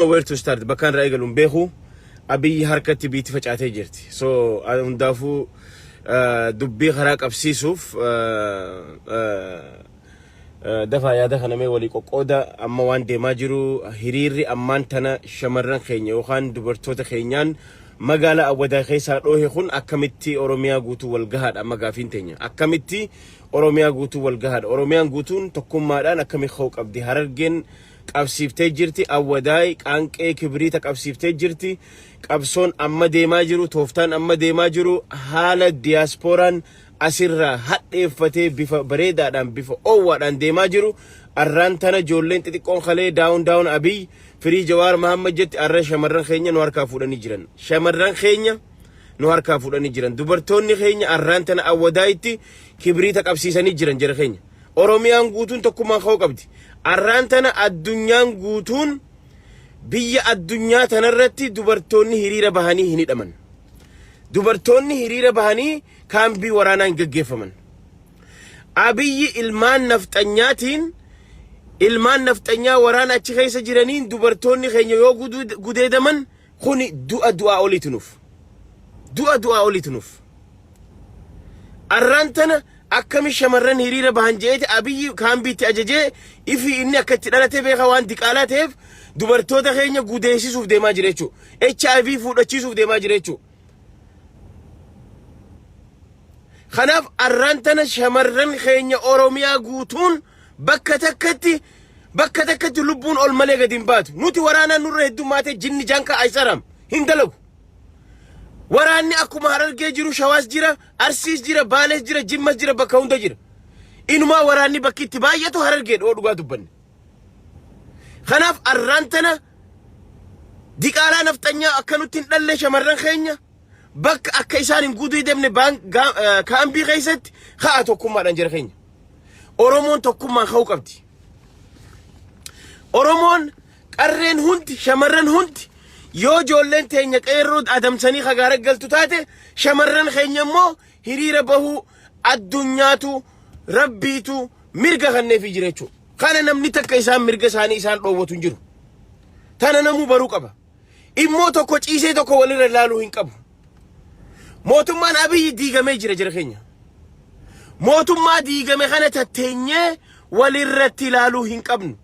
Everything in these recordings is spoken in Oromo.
know where to start. Bakan Raigalum Behu, Abi Harkati Biti Fachate Jirti. So Undafu Dubbi Harak of Sisuf Dafa Yada Haname Wali Kokoda, Amawan de Majuru, Hiriri, Amantana, Shamaran Kenyohan, Dubertota Kenyan, Magala Awada Hesa Ohun, a committee Oromia Gutu Walgahad, Amagafintenya, a committee Oromia Gutu Walgahad, Oromian Gutun, Tokumadan, a Kamihok of the Hargen. Qabsiiftee jirti awwadaay qaanqee kibriita qabsiiftee jirti qabsoon amma deemaa jiru tooftaan amma deemaa jiru haala diasporaan asirraa hadheeffatee bifa bareedaadhaan bifa owwaadhaan deemaa jiru arraan tana ijoolleen xixiqqoon kalee daawun abiy firii jawaar mahammad jetti arra shamarran keenya nu harkaa fuudhanii jiran shamarran keenya nu harkaa fuudhanii jiran dubartoonni keenya arraan tana awwadaayitti kibriita qabsiisanii jiran jara keenya oromiyaan guutuun tokkummaan ka'uu qabdi arrantana addunyaan guutuun biyya addunyaa tanarratti dubartoonni hiriira bahanii hin hidhaman dubartoonni hiriira bahanii kaambii waraanaan gaggeeffaman abiyyi ilmaan nafxanyaa waraana achi keessa jiraniin dubartoonni keenya yoo gudeedaman kuni du'a oliitunuuf arrantana akkami shamarran hiriira bahan jeeti abiyyi kaambiitti ajajee ifi inni akkatti dhalate beeka waan diqaalaa ta'eef dubartoota keenya gudeessisuuf deemaa jira jechuudha. HIV fuudhachiisuuf deemaa jira jechuudha. Kanaaf arrantana shamarran keenya Oromiyaa guutuun bakka takkatti lubbuun ol malee gadi hin baatu. Nuti waraanaan nurra heddummaatee jinni janka aysaram hin dalagu. Waraanni akkuma Harargee jiru Shawaas jira, Arsiis jira, Baalees jira, Jimmas jira, bakka hunda jira. Inumaa waraanni bakki itti baay'atu Harargee dhoo dhugaa dubbanne. Kanaaf arrantana diqaalaa nafxanyaa akka nutti hin dhalle shamarran keenya bakka akka isaan hin guduu deemne kaambii keessatti haa tokkummaadhaan jira keenya. Oromoon tokkummaan ka'uu qabdi. Oromoon qarreen hundi shamarran hundi yoo ijoolleen teenya qeerroo adamsanii hagaara galtu taate shamarran keenya immoo hiriira bahuu addunyaatu rabbiitu mirga kanneefii jira jechuudha. Kana namni takka isaan mirga isaanii isaan dhoowwatu hin jiru. Tana namuu baruu qaba. Immoo tokko ciisee tokko walirra ilaaluu hin qabu. Mootummaan Abiyyi diigamee jira keenya. Mootummaa diigame kana tatteenyee walirratti ilaaluu hin qabnu.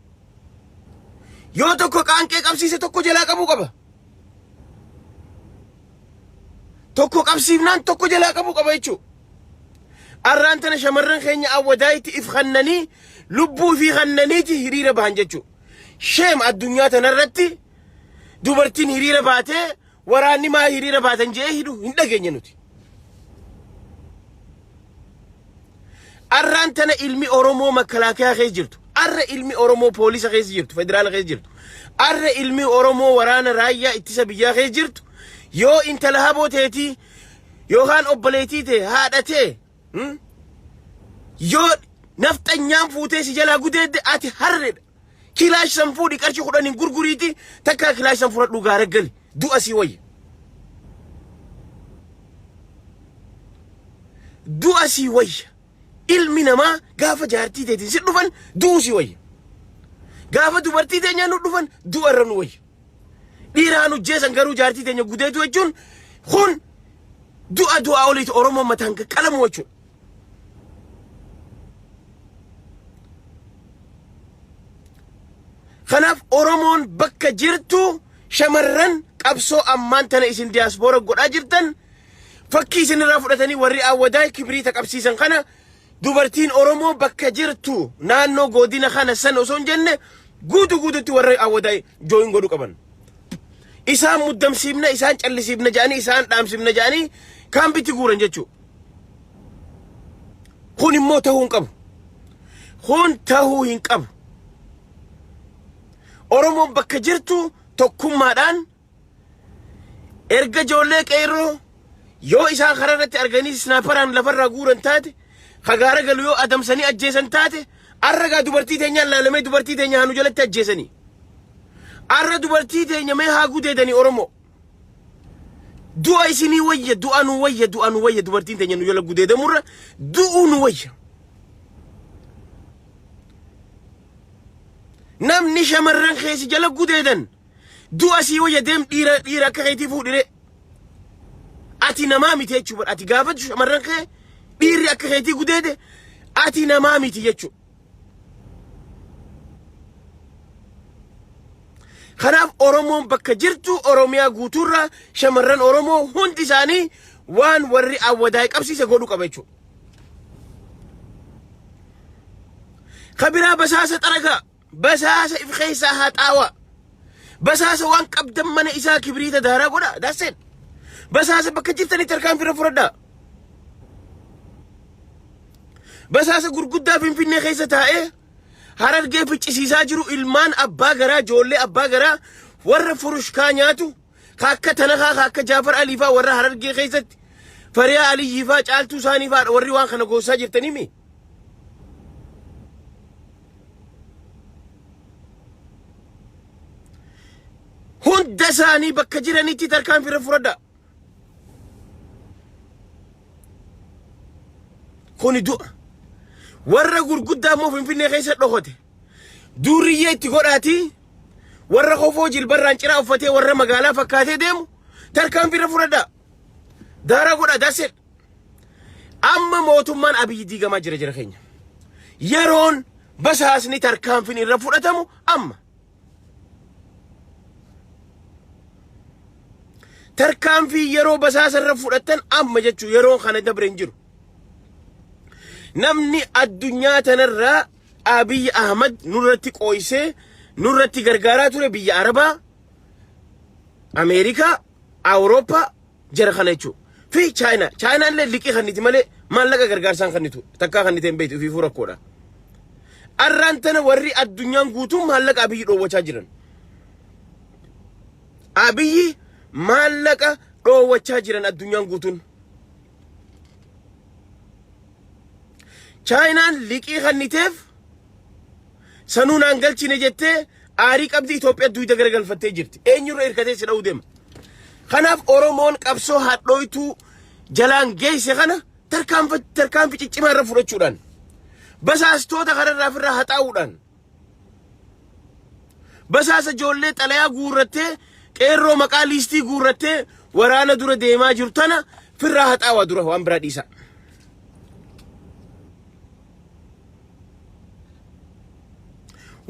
Yoo tokko qaanqee qabsiise tokko jalaa qabuu qaba. Tokko qabsiifnaan tokko jalaa qabuu qaba jechuudha. Arrantana shamarran keenya awwadaayitti if khannanii lubbuu fi khannaniiti hiriira bahan jechuudha. Sheem addunyaa tanarratti dubartiin hiriira baatee waraanni maa hiriira baatan jee hidhu hin dhageenye nuti. Arrantana ilmi Oromoo makalaakaa keessa jirtu. Arra ilmi Oromoo poolisa keessa jirtu. Federaala keessa jirtu. Arra ilmi Oromoo waraana raayyaa ittisa biyyaa keessa jirtu. Yoo intala haboo teetii yookaan obboleetii ta'e haadhatee yoo nafxanyaan fuutee si jalaa gudeedde ati harreedha. Kilaash san fuudhi qarshii 10 gurguriiti takka kilaash san fudhadhu gaara gali du'a si wayya. Du'a si wayya. Ilmi namaa gaafa jaartii teetiin si dhufan du'u si wayya. Gaafa dubartii teenyaan nu dhufan du'a irra nu wayya. Dhiiraan hojjeesan garuu jaartii teenya gudeetu jechuun kun du'a oliitu Oromoo mataan qalamu jechuudha. Kanaaf Oromoon bakka jirtu shamarran qabsoo ammaan tana isin diaspora godhaa jirtan fakkii isinirraa fudhatanii warri awwadaa kibriita qabsiisan kana dubartiin Oromoo bakka jirtu naannoo godina kana san osoo hin jenne guututti warri awwadaa jooyin godhu qaban. Isaan muddamsiifna isaan callisiifna jaanii isaan dhaamsiifna jaanii kaambitti guuran jechuudha. Kun immoo ta'uu hin qabu. Kun ta'uu hin qabu. Oromoon bakka jirtu tokkummaadhaan erga ijoollee qeerroo yoo isaan karaa irratti arganii snaaparaan lafarraa guuran taate hagaara galu yoo adamsanii ajjeesan taate arragaa dubartii teenyaan laalamee dubartii teenya hanu jalatti ajjeesanii. Arra dubartii teenya mee haa gudeedanii Oromoo. Du'a isinii wayya du'a nu wayya dubartiin teenya nu jala gudeedamurra du'u nu wayya. Namni shamarran keessi jala gudeedan du'a sii wayya deem dhiira akka keetii fuudhire ati namaa miti jechuudha ati gaafatu shamarran kee dhiirri akka keetii gudeede ati namaa miti jechuudha. Kanaaf Oromoon bakka jirtu Oromiyaa guutuurraa shamarran Oromoo hundi isaanii waan warri awwadaa qabsiise godhu qaba jechuudha. Kabiraa basaasa xaragaa basaasa if keessaa haxaawaa basaasa waan qabdan mana isaa kibriita daaraa godha daaseen basaasa bakka jirtanii tarkaanfii fudhadhaa. Basaasa gurguddaa Finfinnee keessa taa'ee Harargee ficcisiisaa jiru ilmaan abbaa garaa ijoollee abbaa garaa warra furushkaa nyaatu akka Tanakaa akka Jaafar Aliifaa warra Harargee keessatti Fariyaa Aliyyifaa caaltuu isaaniifaa warri waan kana goosaa jirtanii mi. Hunda isaanii bakka jiranitti tarkaanfii fudhadhaa. Kuni du'a. Warra gurguddaa immoo Finfinnee keessa dhokote duuriyyee itti godhaati warra kofoo jilbarraan ciraa uffatee warra magaalaa fakkaatee deemu tarkaanfii fudhadhaa daaraa godha daaseen. Amma mootummaan Abiyyi diigamaa jira keenya yeroon basaasni tarkaanfiin irra fudhatamu amma tarkaanfii yeroo basaasa irra fudhatan amma jechuu yeroon kana dabre hin jiru. Namni addunyaa tanarraa Abiy Ahmad nurratti qooyisee nurratti gargaaraa ture biyya Arabaa, Ameerikaa, Awurooppaa jara kana jechuudha. Fi Chaayinaan illee liqii kanniti malee maallaqa gargaarsaan kannitu takkaa kannite hin beektu fi rakkoodha. Arraan tana warri addunyaan guutuun maallaqa Abiyyi dhoowwachaa jiran. Abiyyi maallaqa dhoowwachaa jiran addunyaan guutuun. Chaayinaan liqii kanniteef sanuun hangalchine jettee aarii qabdi Itoophiyaa duyda garagalfattee jirti. Eenyurra hirkatee si dha'uu deema. Kanaaf Oromoon qabsoo hadhooytuu jalaan geesse kana tarkaanfii ciccimaa irra fudhachuudhaan basaastoota kanarraa ofirraa haxaa'uudhaan basaasa ijoollee xalayaa guurrattee qeerroo maqaa liistii guurrattee waraana dura deemaa jiru tana firraa haxaawaa dura waan biraa dhiisa.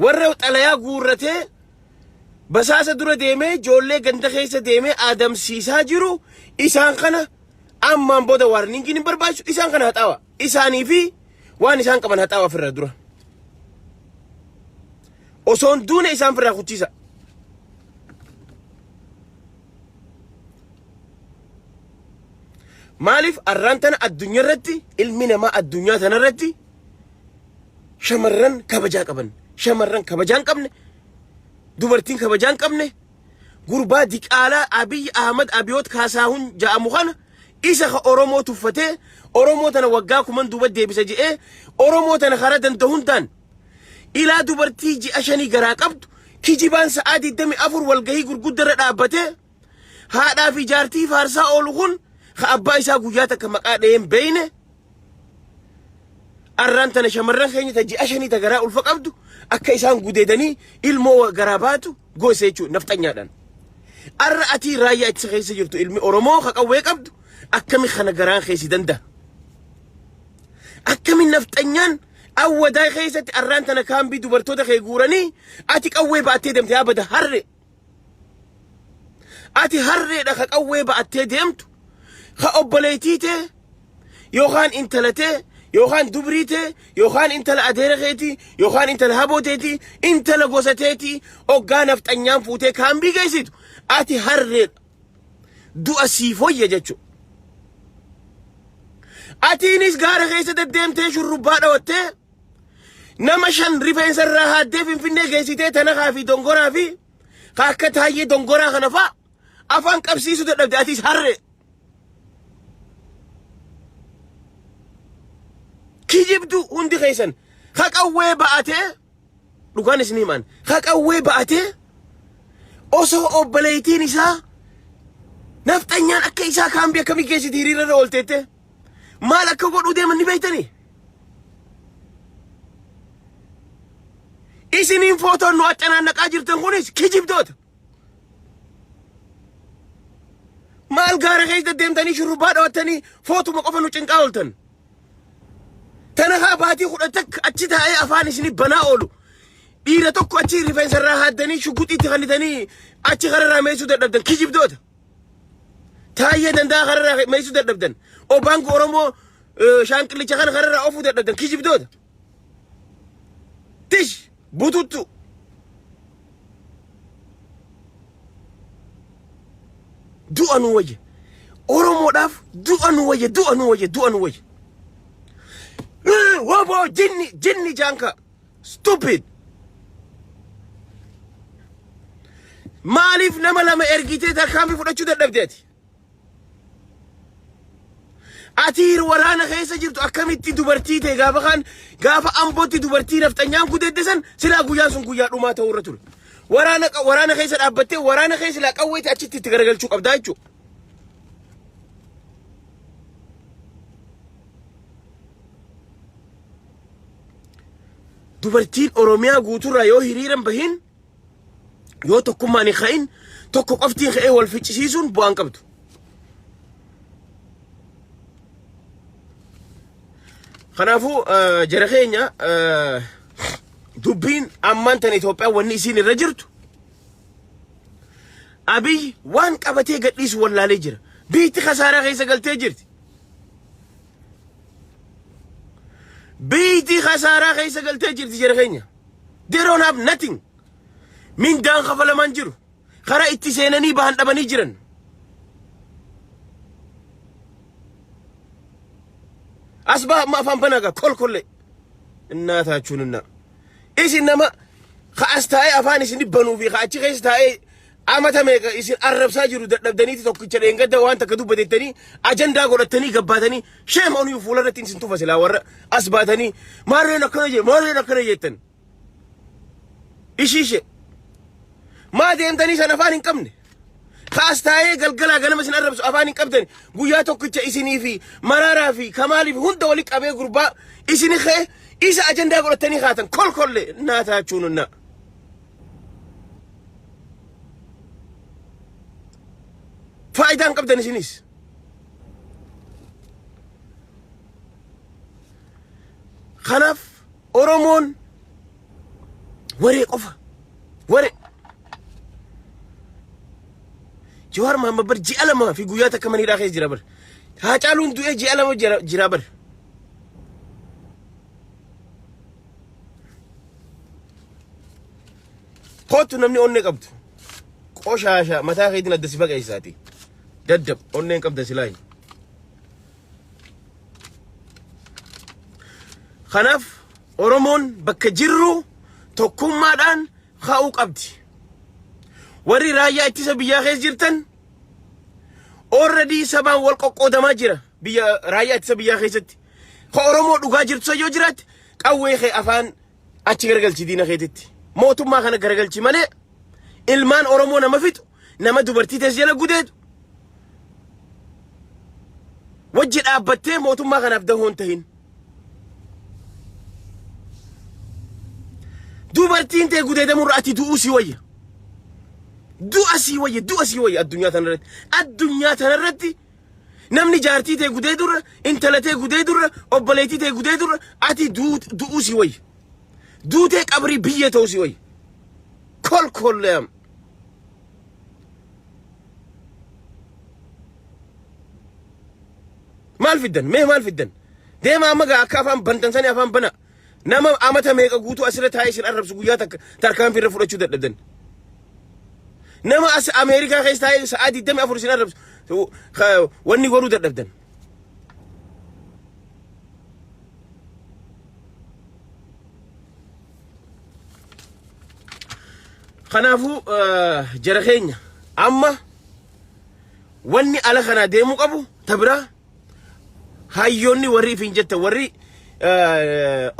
Warra xalayaa guurratee basaasa dura deemee ijoollee ganda keessa deemee adamsiisaa jiru isaan kana ammaan booda warningiin hin barbaachisu isaan kana haxaawa isaanii fi waan isaan qaban haxaawa firra dura osoon duune isaan firraa kuchisa. Maaliif arraan tana addunyaa irratti ilmi namaa addunyaa tana irratti shamarran kabajaa qaban shamarran kabajaan qabne dubartiin kabajaan qabne gurbaa diqaalaa Abiy Ahmad Abiyoot Kaasaahun ja'amu kana isa ka Oromoo tuffatee Oromoo tana waggaa kuman duuba deebisa je'ee Oromoo tana karaa danda'uun taan ilaa dubartii ji'a shanii garaa qabdu kijibaan sa'aa 24 walgahii gurguddarra dhaabbatee haadhaa fi jaartii faarsaa oolu kun ka abbaa isaa guyyaa takka maqaa dha'een beeyne arraan tana shamarran keenya ta ji'a shanii ta garaa ulfa qabdu akka isaan gudeedanii ilmoo garaa baatu goose jechuudha nafxanyaadhaan. Arra ati raayyaa ittisa keessa jirtu ilmi Oromoo ka qawwee qabdu akkami kana garaan keessi danda'a. Akkami nafxanyaan awwadaa keessatti arraan tana kaambii dubartoota kee guuranii ati qawwee ba'attee deemte abada harre. Ati harreedha ka qawwee ba'attee deemtu ka obboleetiitee yookaan intalatee yookaan dubriitee yookaan intala adeera keetii yookaan intala habooteetii intala gosateetii hoggaa nafxanyaan fuutee kaambii geessitu ati harreedha du'a siifoyya jechuudha. Atiinis gaara keessa deddeemtee shurrubbaa dhawattee nama 5 rifeensa irraa haaddee Finfinnee geessitee Tanakaa fi Dongoraa fi akka Taayyee Dongoraa kana fa'a afaan qabsiisu dadhabde atis harree. Kijibdu hundi keessan ka qawwee ba'atee dhugaan isin himan ka qawwee ba'atee osoo obboleettiin isaa nafxanyaan akka isaa kaambii akkamii geessiti hiriirarra oolteette maal akka godhuu deeman ni beektanii? Isiniin footoon nu accanaannaqaa jirtan kunis kijibdoota. القارة غيث ديمتني شربات واتني فوتو مقفن وچنقاولتن تنها باتي خلتك أتشتها أي أفاني سني بناولو إيرا توكو أتشي رفين سراها دني شكوتي تخلدني أتشي غرر ميسو دردن كيجيب دوت تايا دندا غرر ميسو دردن أو بانك أورمو شانك اللي شغال غرر أوفو دردن كيجيب دوت تش بوتوتو دو أنو وجه أورمو داف دو أنو وجه دو أنو وجه دو أنو وجه وابو جني جانكا stupid مالف نما لما ارجيتي تركامي فدچو ددبدتي اتير ورانا خيسه جرتو اكميتي دوبرتي تي غافا امبوتي دوبرتي نفتنيان كوددسن سلا غويا سن غويا دوما تورتول ورانا خيسه دابته ورانا خيسه لا قويتي اچتي تغرغلچو قبداچو دوبرتين أوروميا قوتورا يو هيريرن بهين يو توكو ماني خاين توكو قفتين خاين والفيتش سيزون بوان قبتو خنافو جرخينيا دوبين أمان تاني توبيا ونيسين الرجرتو أبي وان قبتي قديس ولا لجر بيتي خسارة غيسا قلتي جرتي بيتي خسارة خيسة قلت جرت جرخينيا they don't have nothing من دان خفل منجرو خرا اتسينني بهن دبني جرن أسباب ما فهم بناقا كل الناتا تشوننا إيش إنما خاستاي أفاني سني بنو في خاتشي خاستاي أمتى ميكا يصير عرب ساجرو دبدنيتي توكيتشر إنجدا وانت كدوب بديتني أجندا قرتني قبادني شيم أنو يفولر تين سنتوفا سلا ور أسباتني مارينا كنيجي تن إيش ما ديم تاني سنفاني كمني خاستاي قلقلا قال مثلا عرب أفاني كبدني بويا توكيتشر إسني في مرارا في كمالي في هند ولك أبي قربا إسني خي إيش أجندا قرتني خاتن كل ناتا تشوننا فايدان قبضني سنيس خنف أورومون وري قفا وري جوهر محمد بر جي ألما في قوياتا كمان يراخي جرابر هاچالون دوئي جي ألما جرابر خوتو نمني أوني قبض قوشاشا متى خيدنا الدسفاق إيساتي ددب أوني قبض سلاي خنف أورومون بك جرو توكم مادان خاو قبضي وري رايا اتسا بيا خيس جرتن already سبان والقوقو دما جرا بيا رايا اتسا بيا خيستي خو أورومو دوغا جرتسو يو جرات قوي خي أفان أتش غرغلتي دينا خيتتي موتو ما خانا غرغلتي مالي ilmaan Oromoo nama fixu nama dubartii tasjala gudeedu wajji dhaabbattee mootummaa kanaaf dahoon tahin dubartiin tee gudeedamurra ati du'uu si wayya du'a si wayya addunyaa tanarratti namni jaartii tee gudeedurra intala tee gudeedurra obboleettii tee gudeedurra ati du'uu si wayya duutee qabrii biyya ta'uu si wayya كل يوم مال في الدن ديما أمك أكافام بنتنساني أفام بنا نما أمتها ميكا قوتو أسرت هاي سن أرب سقوياتك تركان في رفورة شو ددن نما أمريكا خيست هاي سعادي الدم أفور سن أرب واني ورو ددن خنافو جرخينيا أما واني على خنا ديمو قبو تبرا هايوني وري فين جتا وري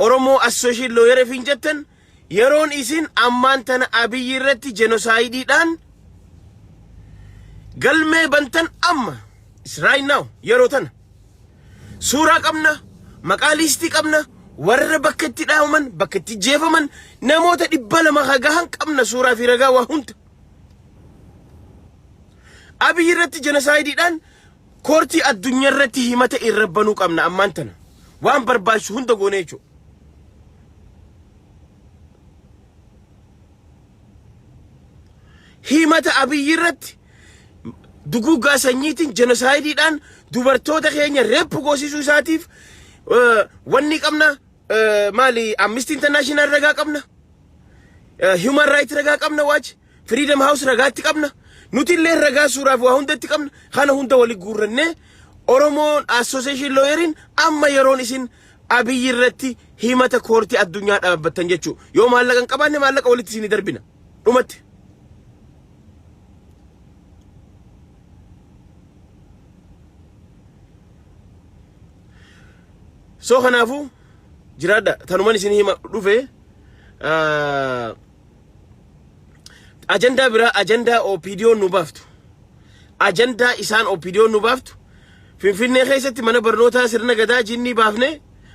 أورومو أسوشي لو يري فين جتن يرون إسين أمان تنا أبي يرتي جنوسايدي دان قلمي بنتن أما It's right now يرو تنا سورة قبنا مقاليستي قبنا warra bakketti dhaawaman bakketti jeefaman namoota 200 hagahan qabna suuraa fi ragaa waa hunda أبي يرتي جنسايدي دان كورتي الدنيا رتي همته إربانو قمنا أمانتنا وان برباش هندا قونيجو همته أبي يرتي دقوقا سنيتين جنسايدي دان دوبرتو دخيانيا ريبو قوسي سوساتيف واني قمنا مالي أمستي انترناشنال رقا قمنا human right raga qabna waj freedom house raga tiqabna nuti le raga sura wa hunda tiqabna khana hunda wali gurranne oromon association lawyerin amma yeron isin abiy irratti himata korti addunya dhabbatan jechu yo maallaqan qabanne maallaqa walitti isin darbina dhumatti so khanafu jirada tanuman isin hima dhufe agenda bira agenda opinion nubaftu agenda isan opinion nubaftu finfinne khaysati mana barnota sirna gada jinni bafne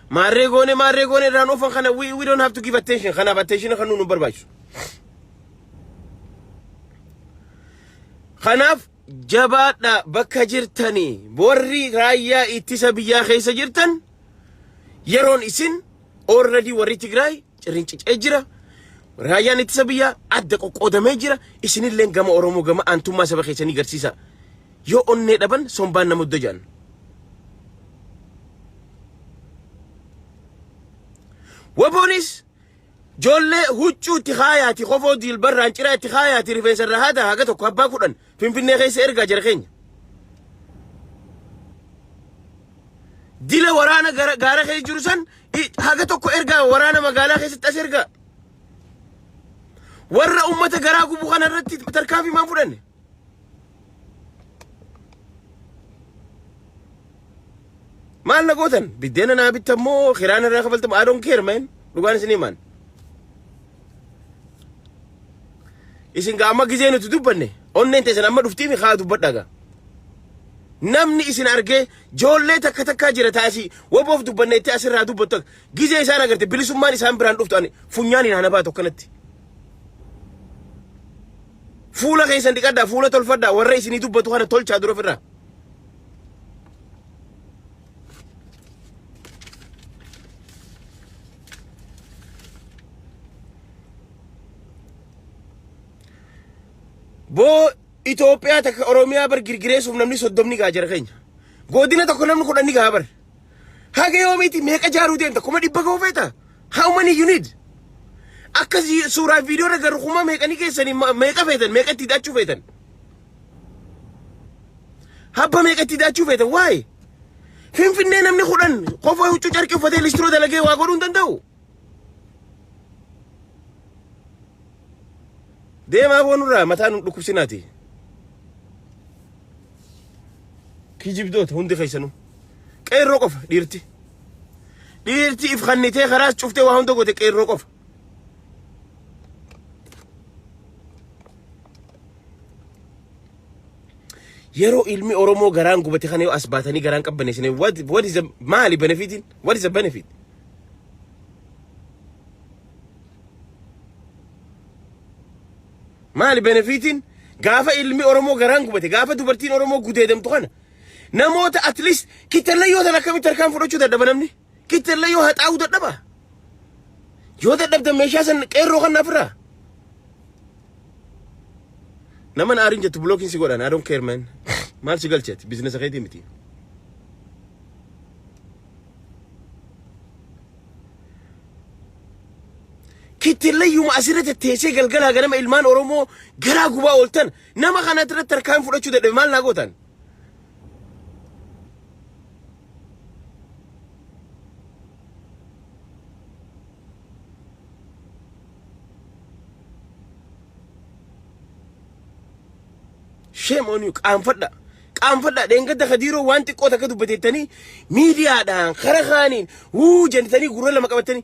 marre gone ran ofan khana we don't have to give attention khana attention khanu nu barbachu khanaf jabada bakka jirtani borri raayya ittisa biya khaysa jirtan yeron isin already warri tigray cirinci jira raayaan ittisa biyya adda qoqqoodamee jira isinilleen gama oromoo gama antummaa saba keessanii garsiisa yoo onnee dhaban sombaan namudda jaan waboonis joollee huccuu itti kaayaati qofoo dilbarraan ciraa itti kaayaati rifeensarra haada haga tokko abbaa kudhan finfinnee keessa ergaa jara keenya dila waraana gaara keessa jiru san haga tokko ergaa waraana magaalaa keessatti as ergaa warra ummata garaa gubu kana irratti tarkaanfii maan fudhanne maal na gootan biddeena naa bittammoo kiraana irraa kafaltamu I don't care man dhugaan isinii maan isin gaa amma gizee nuti dubbanne onneen teessan amma dhuftiimi kaa dubbadhaga namni isin argee joollee takka jira taasii waboof dubbanne itti asirraa dubbattu gizee isaan agarte bilisummaan isaan biraan dhuftu ani funyaaniin hana baatu akkanatti fuula keessan dhiqadhaa fuula tolfadhaa warra isinii dubbatu kana tolchaa dura ofirraa boo Itoophiyaa takka Oromiyaa bar girgireessuuf namni 30 gaa jara keenya godina tokko namni 10 gaa bar haga yoomiti meeqa jaaruu deemta kuma dhibba ga'uu feeta how many you need akkas suuraa viidiyoo agarru kuma meeqanii keessanii meeqa feetan meeqa itti daachuu feetan habba meeqa itti daachuu feetan waay finfinnee namni 10 qofa huccuu carqii uffatee listiroo dalagee waa godhuu hin danda'u deemaa boonurraa mataan dhukkubsinaati kijibdoota hundi keessanuu qeerroo qofa dhiirti if khannitee kharaas cuftee waa hunda goote qeerroo qofa yeroo ilmi oromoo garaan gubate kana yoo as baatanii garaan qabbaneessine what is the maali benefitin what is the benefit maali benefitin gaafa ilmi oromoo garaan gubate gaafa dubartiin oromoo gudeedamtu kana namoota at least kitalayyoo tan akkamitti harkaan fudhachuu dadhaba namni kitalayyoo haxaa'uu dadhaba yoo dadhabda meeshaa san qeerroo kan naafirraa naman aarin jettu blocking si godhan I don't care man maal si galcheeti business akeetii miti kitalayyuma asirratti teessee galgalaa ganama ilmaan oromoo garaa gubaa ooltan nama kanatti irratti harkaan fudhachuu dadhabe maal naa gootan shame on you qaanfadha deengadda khadiiroo waan xiqqoo takka dubbateettanii miidiyaadhaan kara kaaniin jennitanii gurra lama qabatanii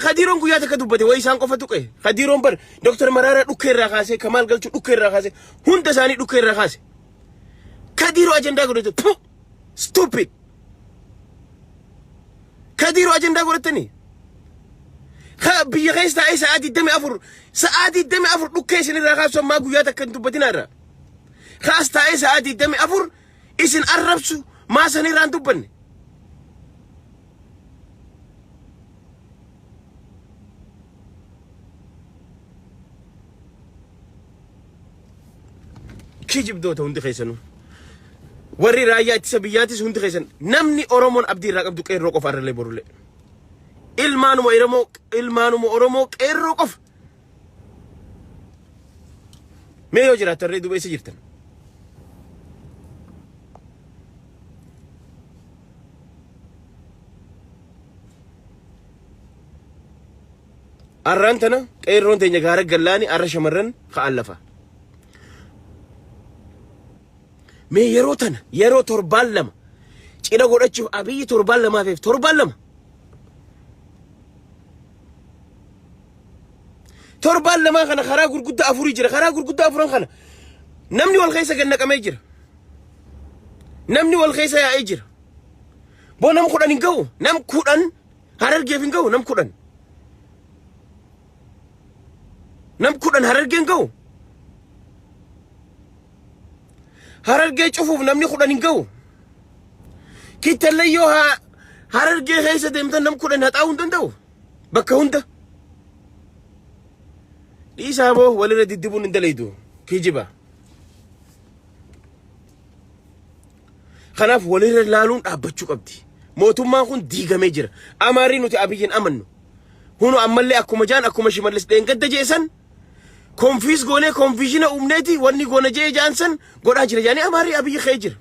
khadiiroon guyyaa takka dubbate way isaan qofa tuqe khadiiroon bar Dr. Mararaa dhukkee irraa kaasee Kamaal Galchuu dhukkee irraa kaasee hunda isaanii dhukkee irraa kaase khadiiroo ajandaa godhate stupid khadiiroo ajandaa godhatanii biyya keessa taa'ee sa'aatii 24 dhukkee isin irraa kaasuu ammaa guyyaa takka hin dubbatinaarra خاص تايس عادي دمي أفر إسن أربسو ما سنيران دبني كي جبدوته هندي خيسنو وري رايات سبياتي هندي خيسن نمني أورمون أبدي راقب دوك إيروكو فارلي برولي ilmaanuma oromoo qeerroo qofa mee yoo jiraattarree duba isa jirtan arraan tana qeerroon teenya gaara gallaani arra shamarran ka'an lafa mee yeroo tana yeroo torbaan lama cidha godhachuuf abiyyi torbaan lamaafeef torbaan lama torbaan lama kana karaa gurguddaa afurii jira karaa gurguddaa afuran kana namni wal keessa gannaqamee jira namni wal keessa yaa'ee jira boo nam kudhan hin ga'u nam kudhan harargeef hin ga'u nam kudhan harargeen ga'u harargee cufuuf namni kudhan hin ga'u kittallee yoo harargee keessa deemtan nam kudhan haxaa'uu hin danda'u bakka hunda إيسابو ولا رديبون اندليدو كيجبا خلاف ولا لالون أبتشو قبدي موتو ما خون ديغا ميجر أمارين وتي أبيين أمنو هونو أمالي أكو مجان أكو مشي مالس دين قد جيسن كونفيز غوني كونفيجينا أمنيتي واني غونا جي جانسن غونا جري جاني أماري أبي خيجر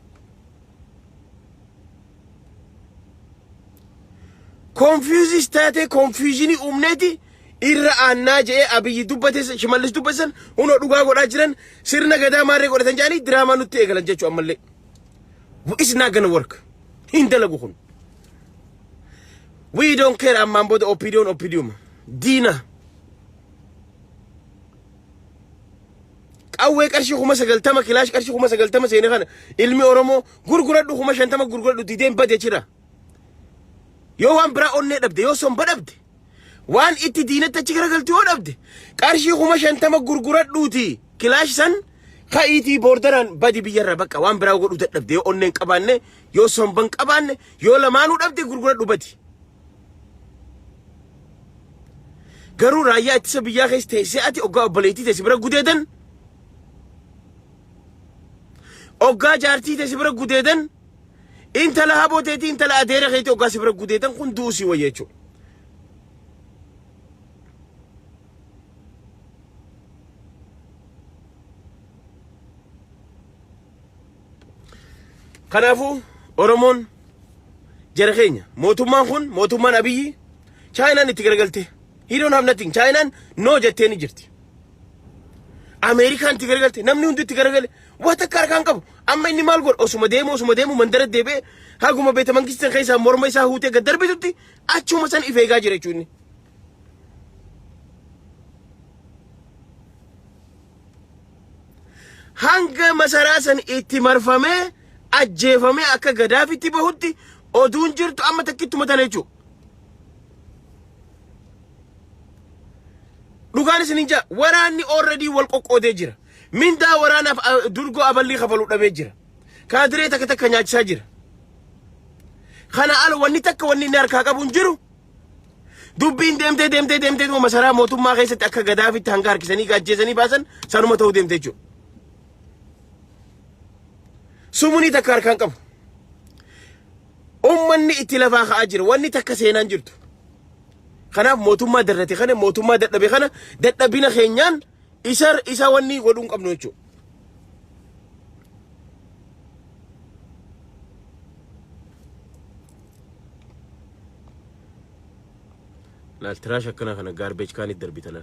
كونفيوزي ستاتي كونفيجيني أمنيتي irra annaa jee abiyyi dubbate shimallis dubbasan huno dhugaa godhaa jiran sirna gadaa maarree godhatan jaanii diraamaa nutti eegalan jechuu ammallee it's not gonna work hin dalagu kun we don't care ammaan booda opinion diina qawwee qarshii 90 kilaash qarshii 90 seenee kana ilmi oromoo gurguradhu 50 gurguradhu dideen badee jira yoo waan biraa onnee dhabde yoo somba dhabde وان اتي دينتا تشكرا قلتي هون أبدي قرشي خماش انتما قرقرات لوتي كلاش سن خايتي بوردران بدي بيجرى بكا وان براو قلو تتنبدي يو أنين قباني يو سنبان قباني يو لمانو أبدي قرقرات لو بدي قرو رايا اتسابي يا خيس تيسياتي اوغا بليتي تيسيبرا قديدن اوغا جارتي تيسيبرا قديدن انت لهابو تيتي انت لا اديري خيتي اوغا سيبرا قديدن كن دوسي ويجو خنافو أورمون جرخينيا موتومان خون موتومان أبيي China نتيجرجلتي he don't have nothing China no جتني جرتي أمريكا نتيجرجلتي نمني هندو تيجرجل واتكار كان كابو أما إني مالقول أسمع ديمو مندرت دبي هاقوم بيت مانكستان خيسا مورما يسا هوتي قدر بيتوتي أشوف مثلا إفيجا جريتوني هانغ مساراسن إتمرفمه أجيفامي أكا غدافي تبهوتي أدون جرتو أما تكيتو متانيجو لغاني سنينجا وراني already والقوق أودي من دا ورانا درغو أبالي خفلو دبي جرا كادري تك نياج ساجر خانا ألو واني تك واني نار كاكابون جرو دوبين ديمتي ومسارا موتو ما غيست أكا غدافي تهنغار كساني غاجيساني باسن سانو متو ديمتي جو سموني تكار كان قبو أمني اتلافا خاجر واني تكسينان جرتو خناف موتوما درتي خنا موتوما دبي خنا دبينا خينيان إسا واني ودون قبنو يجو لا التراشة كنا garbage كان الدربي تلا